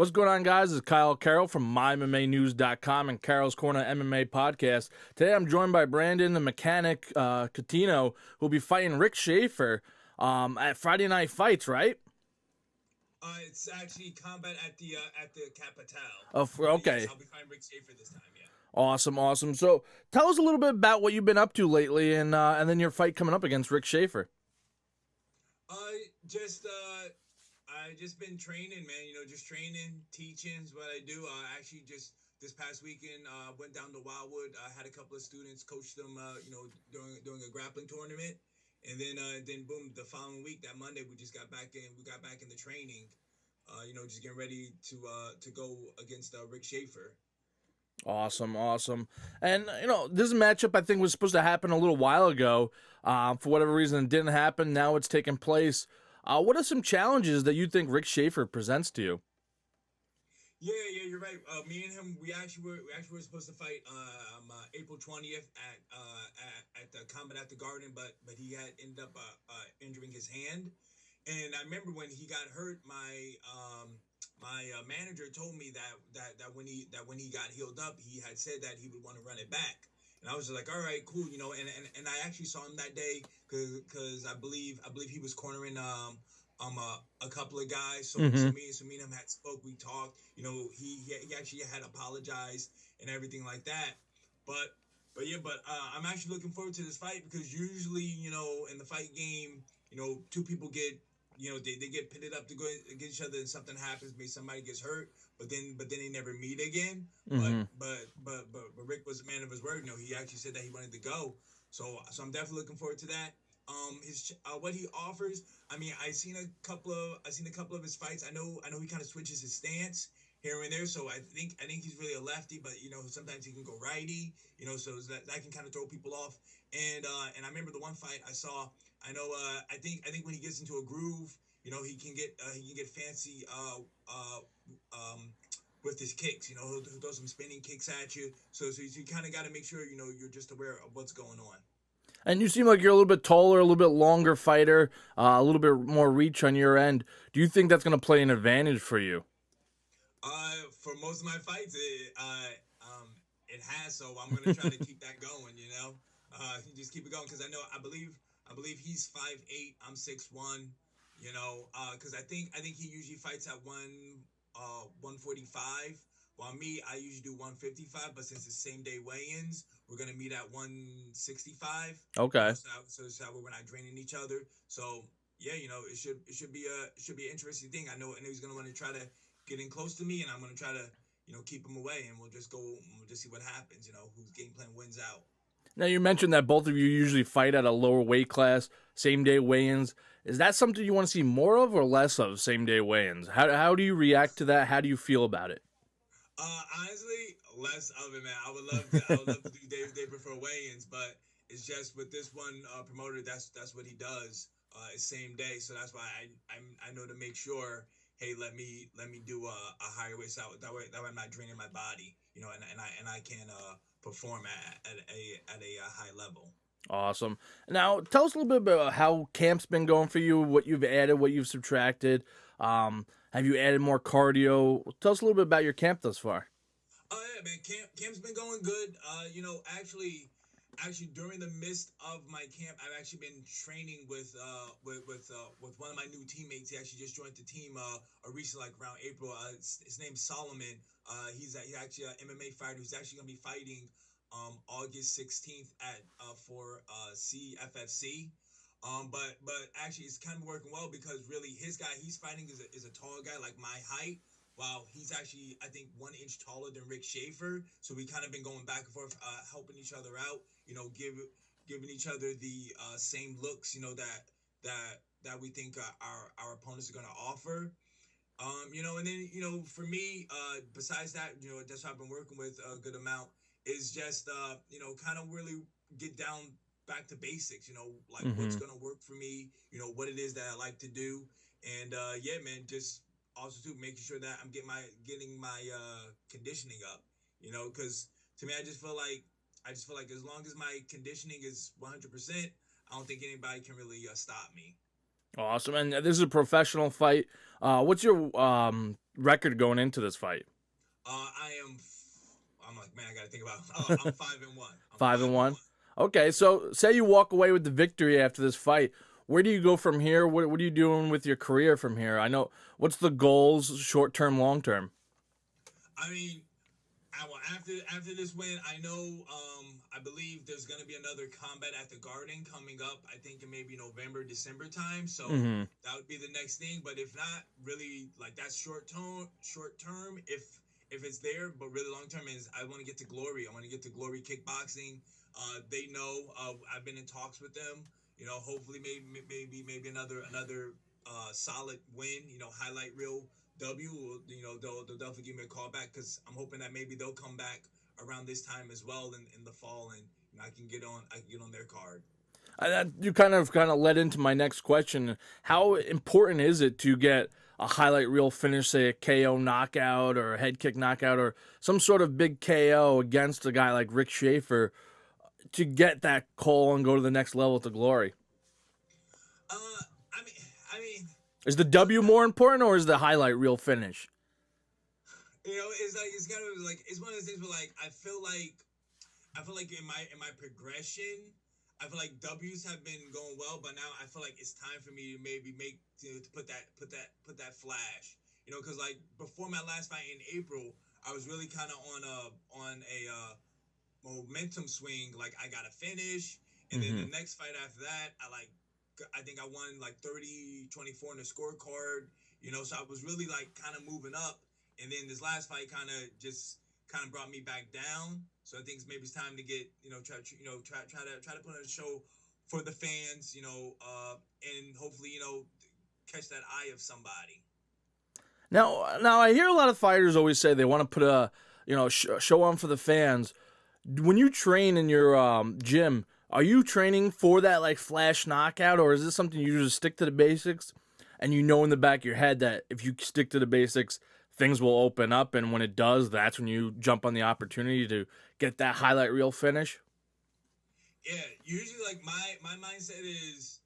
What's going on, guys? It's Carroll from MyMMAnews.com and Carroll's Corner MMA podcast. Today I'm joined by Brandon, the mechanic, Cuttino, who'll be fighting Rick Schafer at Friday Night Fights, right? It's actually combat at the Capitale. Oh, okay. Yes, I'll be fighting Rick Schafer this time. Yeah. Awesome. So tell us a little bit about what you've been up to lately, and then your fight coming up against Rick Schafer. I just been training, man. Just training, teaching is what I do. Actually, just this past weekend, went down to Wildwood. I had a couple of students, coached them, during a grappling tournament, and then boom, the following week, that Monday, we just got back in. We got back in the training. Just getting ready to go against Rick Schafer. Awesome. And, this matchup I think was supposed to happen a little while ago. For whatever reason, it didn't happen. Now it's taking place. What are some challenges that you think Rick Schafer presents to you? Yeah, you're right. Me and him, we actually were supposed to fight April 20th at the Combat at the Garden, but he had ended up injuring his hand. And I remember when he got hurt, my manager told me that when he got healed up, he had said that he would want to run it back. And I was just like, all right, cool, and I actually saw him that day because I believe he was cornering a couple of guys. So me and him had spoke, we talked. He actually had apologized and everything like that. But I'm actually looking forward to this fight because usually, in the fight game, two people get, they get pitted up to go against each other and something happens, maybe somebody gets hurt, but then they never meet again. But Rick was a man of his word. He actually said that he wanted to go. So I'm definitely looking forward to that. What he offers. I mean, I seen a couple of his fights. I know he kind of switches his stance here and there. So I think he's really a lefty, but sometimes he can go righty. So that can kind of throw people off. And I remember the one fight I saw. I think when he gets into a groove, he can get fancy with his kicks. He'll throw some spinning kicks at you. So you kind of got to make sure you're just aware of what's going on. And you seem like you're a little bit taller, a little bit longer fighter, a little bit more reach on your end. Do you think that's going to play an advantage for you? For most of my fights, it has. So I'm going to try to keep that going. Just keep it going because I believe he's 5'8", I'm 6'1". Because I think he usually fights at 145. While me, I usually do 155, but since it's same day weigh-ins, we're gonna meet at 165. Okay. So we're not draining each other. So yeah, it should be an interesting thing. I know he's gonna want to try to get in close to me, and I'm gonna try to keep him away, and we'll just see what happens. Whose game plan wins out. Now, you mentioned that both of you usually fight at a lower weight class, same-day weigh-ins. Is that something you want to see more of or less of, same-day weigh-ins? How do you react to that? How do you feel about it? Honestly, less of it, man. I would love to do day before weigh-ins, but it's just with this one promoter, that's what he does. It's same day, so that's why I know to make sure. Hey, let me do a higher weight, so that way I'm not draining my body, and I can perform at a high level. Awesome. Now, tell us a little bit about how camp's been going for you, what you've added, what you've subtracted. Have you added more cardio? Tell us a little bit about your camp thus far. Oh yeah, man. Camp's been going good. Actually, during the midst of my camp, I've actually been training with one of my new teammates. He actually just joined the team recently, like around April. His name's Solomon. He's actually an MMA fighter who's actually gonna be fighting August 16th at for CFFC. But actually, it's kind of working well because really his guy he's fighting is a tall guy like my height. Wow, he's actually I think 1 inch taller than Rick Schafer. So we kind of been going back and forth, helping each other out. Giving each other the same looks. That we think our opponents are going to offer. And then for me, besides that, that's what I've been working with a good amount is just kind of really get down back to basics, like what's gonna work for me, what it is that I like to do. And yeah, man, just also too making sure that I'm getting my conditioning up, because to me I just feel like as long as my conditioning is 100%, I don't think anybody can really stop me. Awesome. And this is a professional fight. What's your record going into this fight? I am. I'm like, man, I gotta think about. I'm 5-1. I'm 5-1. 5-1. Okay, so say you walk away with the victory after this fight. Where do you go from here? What are you doing with your career from here? I know what's the goals, short term, long term. I mean, after this win, I know. I believe there's gonna be another combat at the Garden coming up. I think in maybe November, December time. So Mm-hmm. that would be the next thing. But if not, really, like that's short term. Short term, if it's there, but really long term is I want to get to Glory. I want to get to Glory Kickboxing. They know I've been in talks with them. Hopefully maybe another solid win. Highlight reel W. They'll definitely give me a call back because I'm hoping that maybe they'll come back around this time as well in the fall, and I can get on their card. You kind of led into my next question. How important is it to get a highlight reel finish, say a KO knockout or a head kick knockout or some sort of big KO against a guy like Rick Schafer to get that call and go to the next level to Glory? I mean, I mean, Is the W more important or is the highlight reel finish? it's like it's kind of like it's one of those things where like I feel like in my progression, I feel like W's have been going well, but now I feel like it's time for me to maybe to put that flash. Because like before my last fight in April, I was really kind of on a momentum swing. Like I got a finish, and then Mm-hmm. the next fight after that, I think I won like 30-24 in the scorecard. So I was really like kind of moving up, and then this last fight kind of brought me back down. So I think maybe it's time to get try to put on a show for the fans, and hopefully catch that eye of somebody. Now I hear a lot of fighters always say they want to put a show on for the fans. When you train in your gym, are you training for that like flash knockout, or is this something you just stick to the basics, and you know in the back of your head that if you stick to the basics, things will open up, and when it does, that's when you jump on the opportunity to get that highlight reel finish? Yeah, usually like my mindset is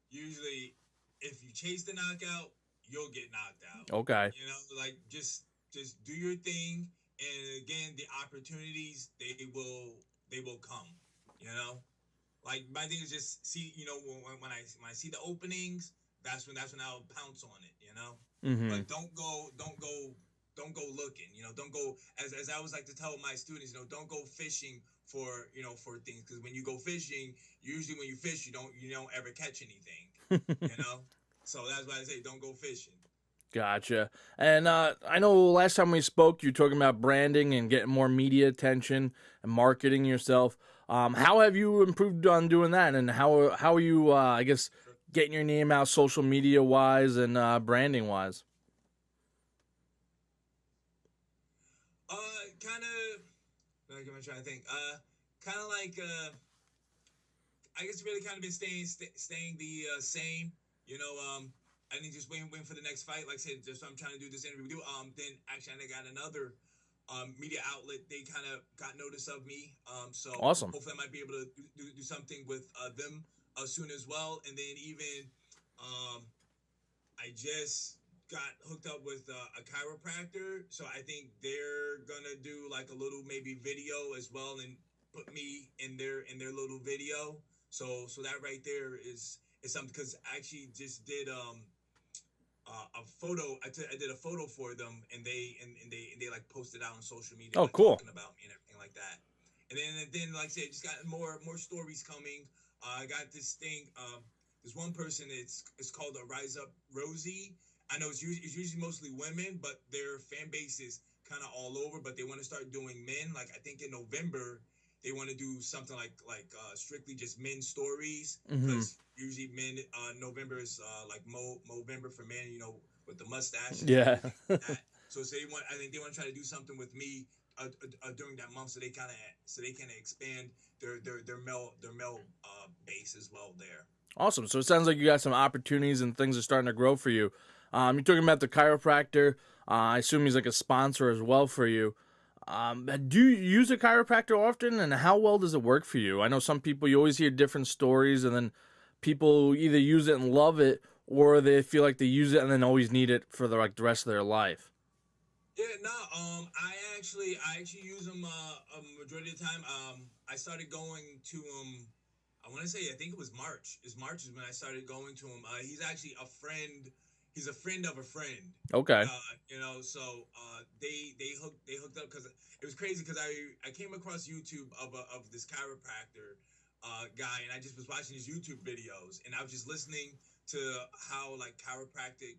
usually if you chase the knockout, you'll get knocked out. Okay. Like just do your thing, and again, the opportunities they will come. You know, like my thing is just see. When I see the openings, that's when I'll pounce on it. Mm-hmm. But don't go looking. Don't go as I always like to tell my students. Don't go fishing for things because when you go fishing, usually when you fish, you don't ever catch anything. You know, so that's why I say don't go fishing. Gotcha. And I know last time we spoke, you were talking about branding and getting more media attention and marketing yourself. How have you improved on doing that? And how are you, I guess, getting your name out social media wise and branding wise? Kind of. Like I'm trying to think. Kind of like I guess really kind of been staying the same. I didn't just wait for the next fight. Like I said, just I'm trying to do this interview with you. Then actually I got another media outlet. They kind of got notice of me. So Awesome. hopefully I might be able to do something with them soon as well. And then even I just got hooked up with a chiropractor, so I think they're gonna do like a little maybe video as well and put me in their little video. So that right there is something because I actually just did a photo. I did a photo for them, and they like posted out on social media Oh, like cool. talking about me and everything like that. And then like I said, just got more stories coming. I got this thing. There's one person. It's called a Rise Up Rosie. I know it's usually mostly women, but their fan base is kind of all over. But they want to start doing men. Like I think in November they want to do something like strictly just men stories Mm-hmm. because usually men November is like Movember for men. With the mustaches and Yeah. everything like that. So I think they want to try to do something with me during that month, so they can expand their male base as well there. Awesome. So it sounds like you got some opportunities and things are starting to grow for you. You're talking about the chiropractor. I assume he's like a sponsor as well for you. Do you use a chiropractor often, and how well does it work for you? I know some people, you always hear different stories, and then people either use it and love it, or they feel like they use it and then always need it for the rest of their life? Yeah, no, I actually use them a majority of the time. I started going to him. I want to say I think it was March. March is when I started going to him. He's actually a friend. He's a friend of a friend. Okay. So they hooked up because it was crazy because I came across YouTube of this chiropractor guy, and I just was watching his YouTube videos, and I was just listening to how like chiropractic,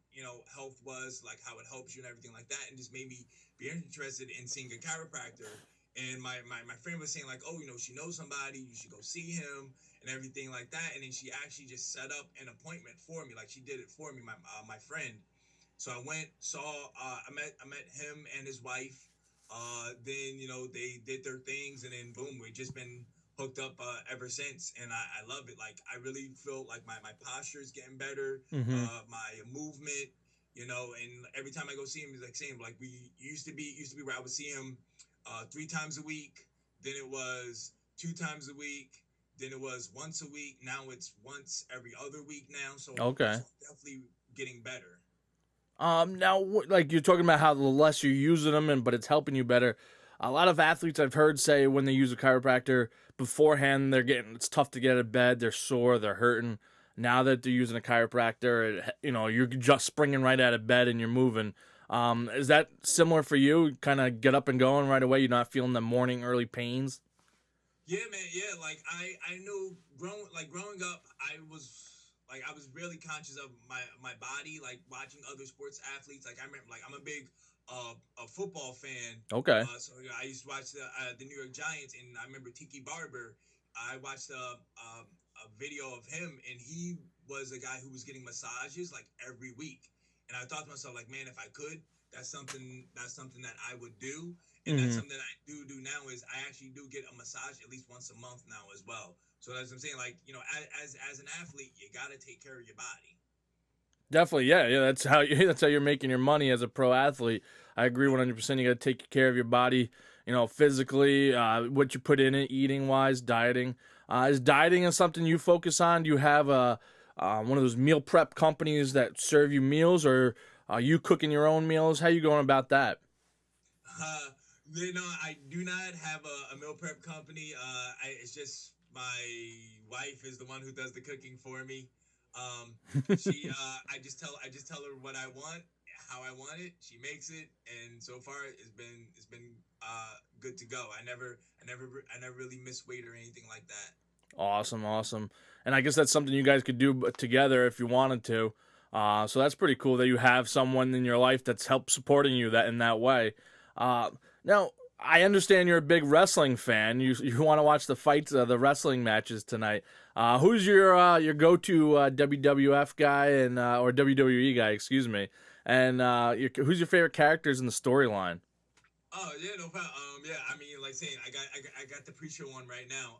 health was, like how it helps you and everything like that, and just made me be interested in seeing a chiropractor. And my friend was saying like, oh, she knows somebody, you should go see him and everything like that. And then she actually just set up an appointment for me, like she did it for me, my friend. So I went, saw, I met him and his wife. Then they did their things, and then boom, we've just been hooked up ever since, and I love it. Like I really feel like my posture is getting better, Mm-hmm. my movement, and every time I go see him, he's like saying like we used to be where I would see him 3 times a week, then it was 2 times a week, then it was once a week. Now it's once every other week now. Okay. So definitely getting better. Now, like you're talking about how the less you're using them, but it's helping you better. A lot of athletes I've heard say when they use a chiropractor beforehand, it's tough to get out of bed. They're sore, they're hurting. Now that they're using a chiropractor, you're just springing right out of bed and you're moving. Is that similar for you? Kind of get up and going right away. You're not feeling the morning early pains. Yeah, man. Yeah, like I know growing up, I was really conscious of my body, like watching other sports athletes. Like I remember, like I'm a big a football fan. Okay. So I used to watch the New York Giants, and I remember Tiki Barber. I watched a video of him, and he was a guy who was getting massages like every week. And I thought to myself, like, man, if I could, that's something that I would do. And that's Mm-hmm. something that I do now is I actually do get a massage at least once a month now as well. So that's what I'm saying. Like, as an athlete, you got to take care of your body. Definitely, yeah, yeah. That's how that's how you're making your money as a pro athlete. I agree Yep. 100%. You got to take care of your body, physically, what you put in it, eating wise, dieting. Is dieting something you focus on? Do you have one of those meal prep companies that serve you meals, or are you cooking your own meals? How you going about that? Uh, I do not have a meal prep company. It's just my wife is the one who does the cooking for me. I just tell her what I want, how I want it. She makes it, and so far it's been good to go. I never really miss weight or anything like that. Awesome, awesome. And I guess that's something you guys could do together if you wanted to. So that's pretty cool that you have someone in your life that's helped supporting you that in that way. Uh, Now I understand you're a big wrestling fan. You want to watch the fights, the wrestling matches tonight. Who's your go to WWF guy and or WWE guy? Excuse me. And who's your favorite characters in the storyline? Oh yeah, no problem. Yeah, I mean, like saying, I got the pre-show one right now.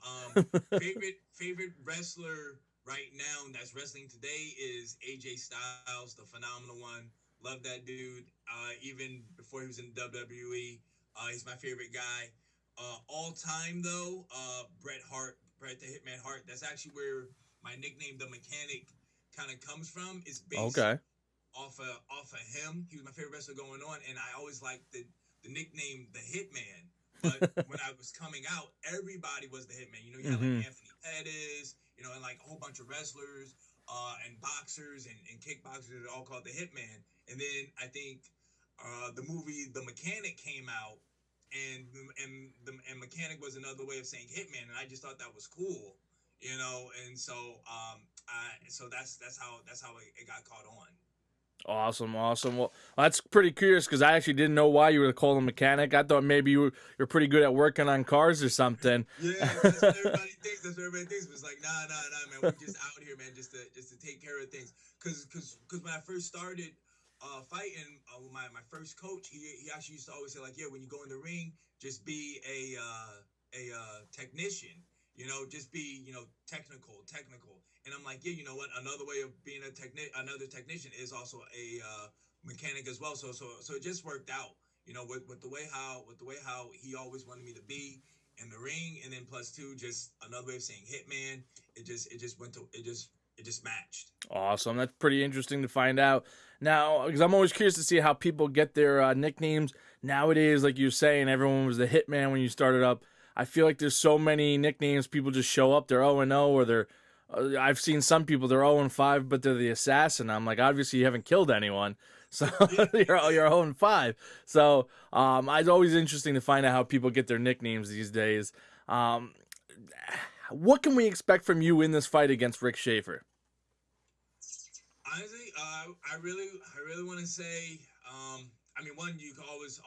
Favorite wrestler right now that's wrestling today is AJ Styles, the phenomenal one. Love that dude. Even before he was in WWE, he's my favorite guy. All time though, Bret Hart, Bret the Hitman Hart. That's actually where my nickname, the Mechanic, kind of comes from. It's based Okay. off of him. He was my favorite wrestler going on, and I always liked the nickname the Hitman. But when I was coming out, everybody was the Hitman. You had like Mm-hmm. Anthony Pettis, and like a whole bunch of wrestlers and boxers and kickboxers that are all called the Hitman. And then I think the movie The Mechanic came out, and Mechanic was another way of saying Hitman, and I just thought that was cool. And so that's how it got caught on. Awesome, awesome. Well, that's pretty curious because I actually didn't know why you were called a mechanic. I thought maybe you're pretty good at working on cars or something. Yeah, that's what everybody thinks. That's what everybody thinks. But it's like, nah, man. We're just out here, man, just to take care of things. Cause when I first started fighting, my first coach, he actually used to always say like, yeah, when you go in the ring, just be a technician. Just be technical. And I'm like, yeah, you know what? Another way of being another technician is also a mechanic as well. So it just worked out. With the way how he always wanted me to be in the ring, and then plus two, just another way of saying hitman. It just it just matched. Awesome. That's pretty interesting to find out. Now, because I'm always curious to see how people get their nicknames nowadays. Like you're saying, everyone was the Hitman when you started up. I feel like there's so many nicknames. People just show up. They're 0-0, or they're. I've seen some people they're 0-5, but they're the assassin. I'm like, obviously you haven't killed anyone, so you're 0-5. So it's always interesting to find out how people get their nicknames these days. What can we expect from you in this fight against Rick Schafer? Honestly, I really want to say, I mean, one, you can always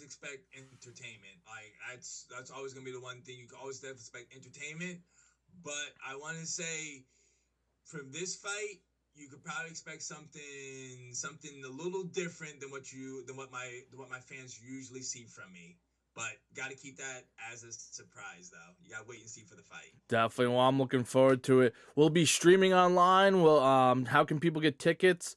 expect entertainment. Like that's always gonna be the one thing you can always expect entertainment. But I want to say, from this fight, you could probably expect something a little different than what my fans usually see from me. But got to keep that as a surprise, though. You got to wait and see for the fight. Definitely. Well, I'm looking forward to it. We'll be streaming online. Well, how can people get tickets?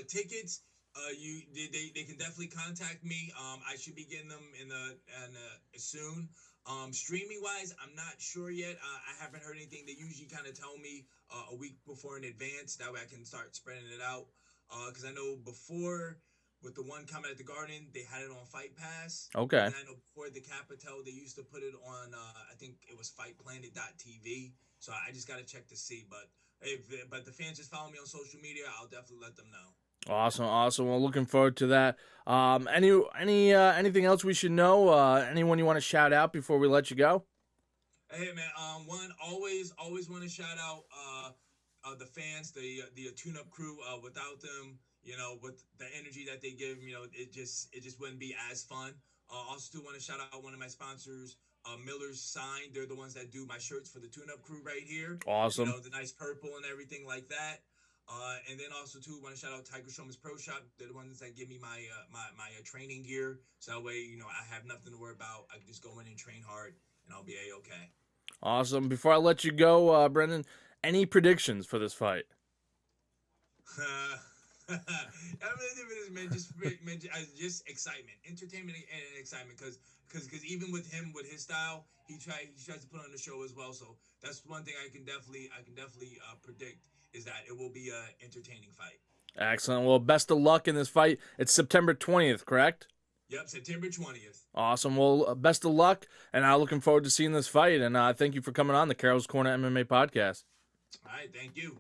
Tickets. They can definitely contact me. I should be getting them soon. Streaming wise, I'm not sure yet. I haven't heard anything. They usually kind of tell me a week before in advance. That way I can start spreading it out. Because I know before with the one coming at the Garden, they had it on Fight Pass. Okay. And I know before the Capitale, they used to put it on. I think it was FightPlanet.tv. So I just got to check to see. But the fans just follow me on social media. I'll definitely let them know. Awesome. Well, looking forward to that. Anything else we should know? Anyone you want to shout out before we let you go? Hey man, one always want to shout out the fans, the tune-up crew. Without them, with the energy that they give, it just wouldn't be as fun. Also, want to shout out one of my sponsors, Miller's Sign. They're the ones that do my shirts for the tune-up crew right here. Awesome. The nice purple and everything like that. And then also too, want to shout out Tiger Showman's Pro Shop. They're the ones that give me my training gear. So that way, I have nothing to worry about. I can just go in and train hard, and I'll be a-okay. Awesome. Before I let you go, Brendan, any predictions for this fight? I really think it is, man. Just excitement, entertainment, and excitement. Because even with him, with his style, he tries to put on the show as well. So that's one thing I can definitely predict is that it will be an entertaining fight. Excellent. Well, best of luck in this fight. It's September 20th, correct? Yep, September 20th. Awesome. Well, best of luck, and I'm looking forward to seeing this fight. And thank you for coming on the Carroll's Corner MMA podcast. All right, thank you.